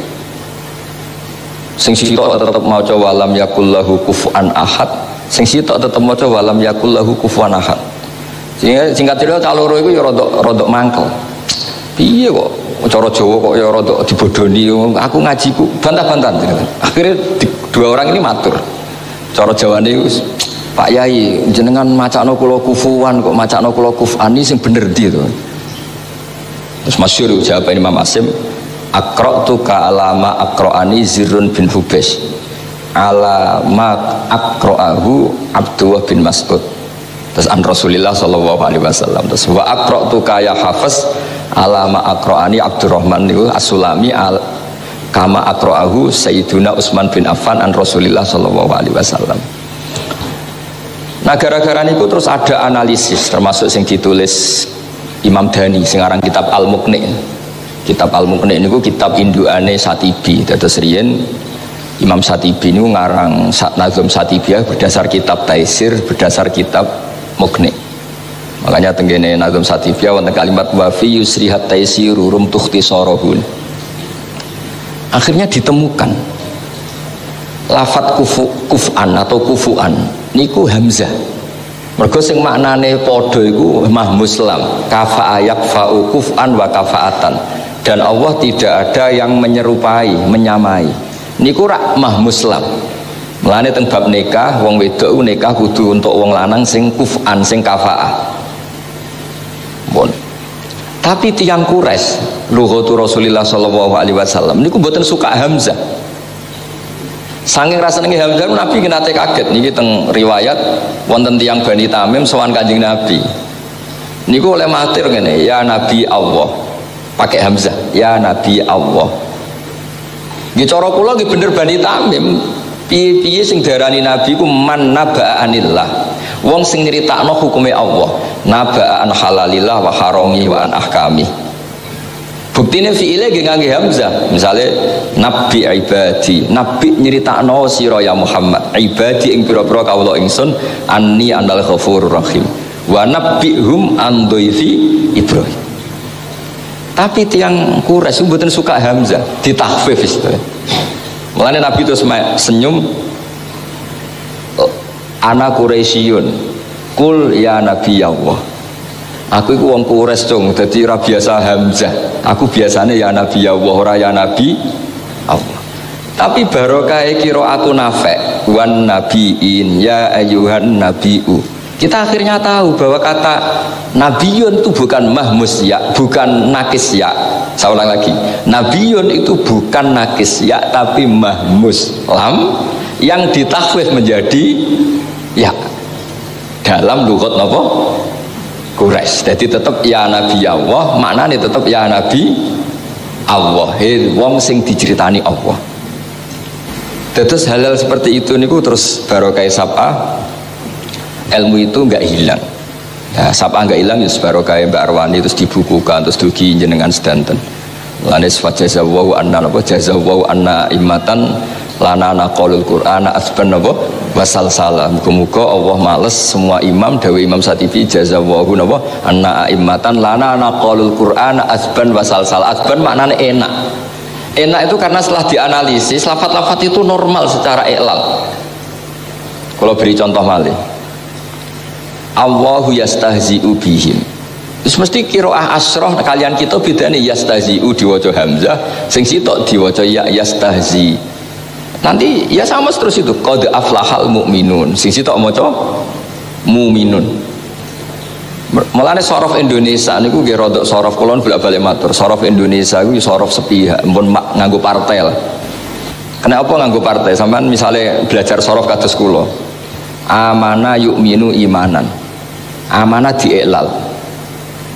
Speaker 1: Sing sitok tetep maca walam yakullahu kufuwan ahad. Sing sitok tetep maca walam yakullahu kufuwan ahad. Singkat cerita caloro iku ya rodok mangkel. Piye kok cara Jawa kok ya rodok dibodoni. Aku ngajiku bantah-bantahan. Akhirnya dua orang ini matur. Cara Jawane iku Pak Yai jenengan macakno kula kufuwan kok macakno kula kufani sing bener ndi to. Terus masyhur jawaban Imam Asim, aqra'tu ka alama aqra'ani Zirrun bin Hubais. Alama aqra'ahu Abdullah bin Mas'ud. Terus an Rasulillah sallallahu alaihi wasallam. Terus wa aqra'tu ka ya Hafiz alama aqra'ani Abdurrahman niku As-Sulami kama aqra'ahu Sayyiduna Utsman bin Affan an Rasulillah sallallahu alaihi wasallam. Nah gara-gara niku terus ada analisis termasuk yang ditulis Imam Dhani sing aran kitab Al-Muqni. Kitab Al-Muqni niku kitab induane Satibi. Dados riyen Imam Satibi niku ngarang Nazm Satibiyah berdasar kitab Taisir, berdasar kitab Muqni. Makanya tenggene Nazm Satibiyah wonten kalimat wa fi yusrihat taisiru rum tukhtisarahun. Akhirnya ditemukan lafat kuf'an atau kufu'an niku hamzah. Mergo sing maknane padha iku mahmuslam, kafa'a yakfa'u kuf'an wa kafa'atan. Dan Allah tidak ada yang menyerupai, menyamai. Niku rak mahmuslam. Mulane teng bab nikah, wong wedok nikah kudu untuk wong lanang sing kuf'an, sing kafa'ah. Bon. Tapi tiyang Quraisy, lughatu Rasulillah sallallahu alaihi wasallam niku mboten suka hamzah. Saking rasane hamzah Nabi nate kaget niki teng riwayat wonten tiyang Bani Tamim sowan Kanjeng Nabi. Niku oleh matur ngene, ya Nabi Allah. Pakai hamzah, ya Nabi Allah. Nggih cara kula nggih bener Bani Tamim. Piye-piye sing darani Nabi ku man naba'anillah. Wong sing nyritakno hukume Allah, naba'an halalillah wa harami wa an ahkami. Buktine fi'ile nggih ngangge hamzah. Misale nabi ibadi, nabi nyritakno sira ya Muhammad, ibadi ing pira-pira kawula ingsun anni andal ghafurur rahim. Wa nabbihum an dhaifi Ibrahim. Tapi tiang Quraisy mboten suka hamzah, ditakhfif istilah. Mulane Nabi terus senyum, ana Quraisyun, kul ya Nabi Allah. Aku iku wong Quraisy cung, dadi ora biasa hamzah. Aku biasane ya Nabi Allah, ora ya Nabi Allah. Tapi barokah qiraatu Nafi' wan nabiin ya ayyuhan nabiu. Kita akhirnya tahu bahwa kata nabiyun itu bukan mahmus ya, bukan nakis ya. Saya ulang lagi, nabiyun itu bukan nakis ya, tapi mahmus lam yang ditakhfif menjadi ya dalam lughat napa Quraisy. Jadi tetap ya Nabi Allah, maknanya tetap ya Nabi Allah. Wong sing diceritani Allah. Terus halal seperti itu niku terus barokah sab'ah. Ilmu itu enggak hilang. Nah, sab'ah enggak hilang ya barokah Mbak Arwani terus dibukukan terus dugi jenengan sedanten. Lane sifat jazawu anna napa jazawu anna imatan lana naqalul Qur'ana asban napa wasal salam. Muga-muga Allah males semua imam dawe Imam Satibi jazawu napa anna imatan lana naqalul Qur'ana asban wasal salam. Asban maknanya enak. Enak itu karena setelah dianalisis lafaz-lafaz itu normal secara iklal. Kalau beri contoh malih, Allahu yastahzi'u bihim. Terus mesti qiraah asroh kalian kita bedane yastahzi'u diwaca hamzah, sing sitok diwaca ya yastahzi. Nanti ya sama terus itu qad aflahal mu'minun, sing sitok maca mu'minun. Mulane sorof Indonesia niku nggih rodok sorof kulon bolak-balik matur. Sorof Indonesia iku sorof sepihak, mpun nganggo partai. Kenapa nganggo partai? Sampean misalnya belajar sorof kados kula. Amana yu'minu imanan. Amanah diiklal.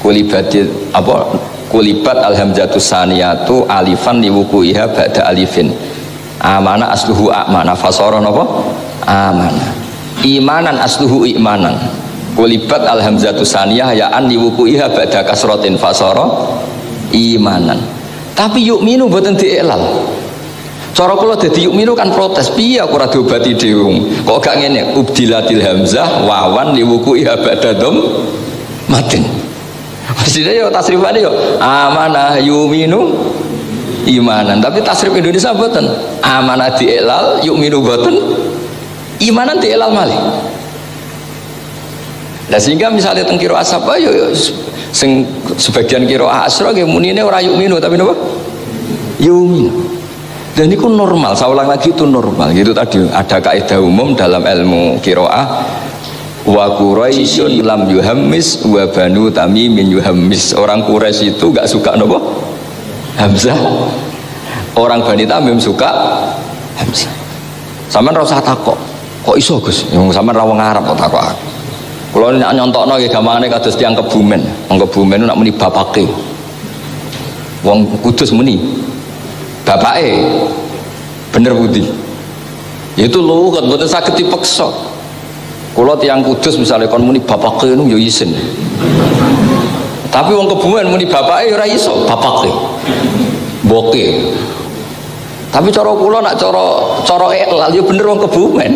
Speaker 1: Kulibat alhamzatus saniyatu alifan liwukuiha ba'da alifin. Amanah asluhu amana fasara napa? Amanah. imanan asluhu imanan. Kulibat alhamzatu saniyah ya an liwukuiha ba'da kasratin fasara imanan. Tapi yu'minu mboten diiklal. Cara kula dadi yu'minu kan protes, piye aku ora diobati dhewe. Kok gak ngene ubdilatil hamzah wawan liwukuiha ba'da dham matin. Maksudnya yo tasrifane yo amanah yu'minu imanan, tapi tasrif Indonesia mboten. Amanah diiklal, yu'minu mboten. Imanan diiklal malih. Nah sehingga misalnya teng qiraah apa yo sing sebagian qiraah asra nggih munine ora yu'minu tapi napa? Yu'minu. Dan itu normal, saya ulang lagi itu normal. Gitu tadi ada kaidah umum dalam ilmu qiraah wa Quraisyun lam yuhammis wa banu Tamimin yuhammis. Orang Quraisy itu enggak suka napa? Hamzah. Orang Bani Tamim suka Hamzah. Sampeyan ora usah takok. Kok iso Gus? Yang sampeyan ra wong Arab kok takok. Kalau nak nyontokno nggih gampangane kados tiyang Kebumen. Wong Kebumen nak muni bapake. Wong Kudus muni bapake. Bener budi. Itu lho kan mboten saged dipeksa. Kula tiyang Kudus misalnya kon muni bapake niku ya isin. Tapi wong Kebumen muni bapake ora iso, bapake. Boke. Tapi cara kula nak cara iklal ya bener wong Kebumen.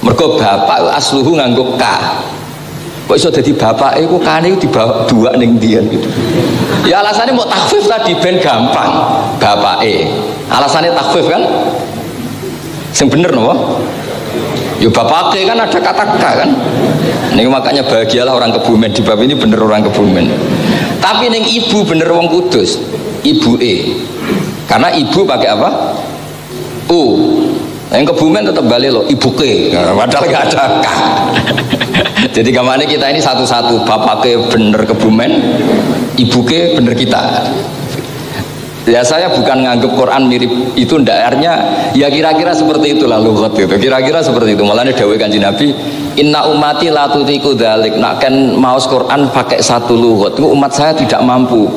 Speaker 1: Mergo bapak asluhu nganggo ka. Kok iso dadi bapake iku kane dibawa dua ning ndian gitu. Ya alasannya mau takhfif tadi ben gampang. Bapake. Alasannya takhfif kan? Sing bener napa? Ya bapake kan ada kata ka kan. Ini makanya bahagialah orang Kebumen di bab ini bener orang Kebumen. Tapi ning ibu bener wong Kudus. Ibuke. Karena ibu pakai apa? U. Yang Kebumen tetap balik loh, ibuke. Padahal gak ada K. Jadi kemana kita ini satu-satu, bapake bener Kebumen, ibuke bener kita. Ya saya bukan nganggep Quran mirip itu ndarnya, ya kira-kira seperti itulah lughat itu. Kira-kira seperti itu. Malahnya dawuh Kanjeng Nabi, inna ummati la tutiku dzalik. Nak kan maos Quran pakai satu lughat, itu umat saya tidak mampu.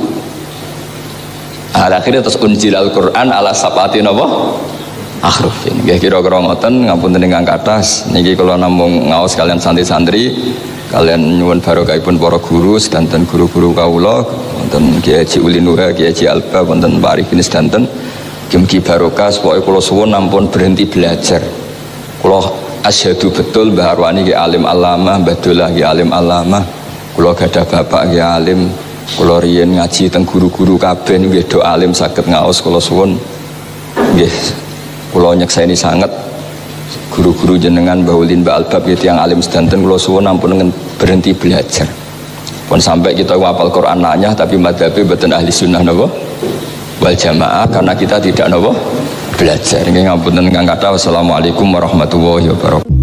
Speaker 1: Akhirnya terus unjil Al-Quran ala sab'ati napa? Akhrufin. Nggih kira-kira ngoten ngapunten ingkang kathah niki kula namung ngaos kalian santri-santri kalian nyuwun barokahipun para guru sedanten guru-guru kawula wonten Kiai Haji Ulinuha, Kiai Haji Alba wonten Pak Arifin sedanten mugi barokah supaya kula suwun ampun berhenti belajar. Kula asyhadu betul Mbah Arwani ki alim alamah, Mbah Dolah ki alim alamah, kula gadah bapak ki alim, kula riyen ngaji teng guru-guru kabeh nggih do alim saged ngaos kula suwun nggih. Kulo nyekseni sangat guru-guru jenengan Mbah Ulin Mbah Albab itu yang alim sedanten kulo suwun ampun berhenti belajar. Pun sampai kita hafal Quran nanya tapi madhabe mboten ahli sunnah napa wal jamaah karena kita tidak napa belajar. Nggih ngapunten ingkang kathah. Wassalamualaikum warahmatullahi wabarakatuh.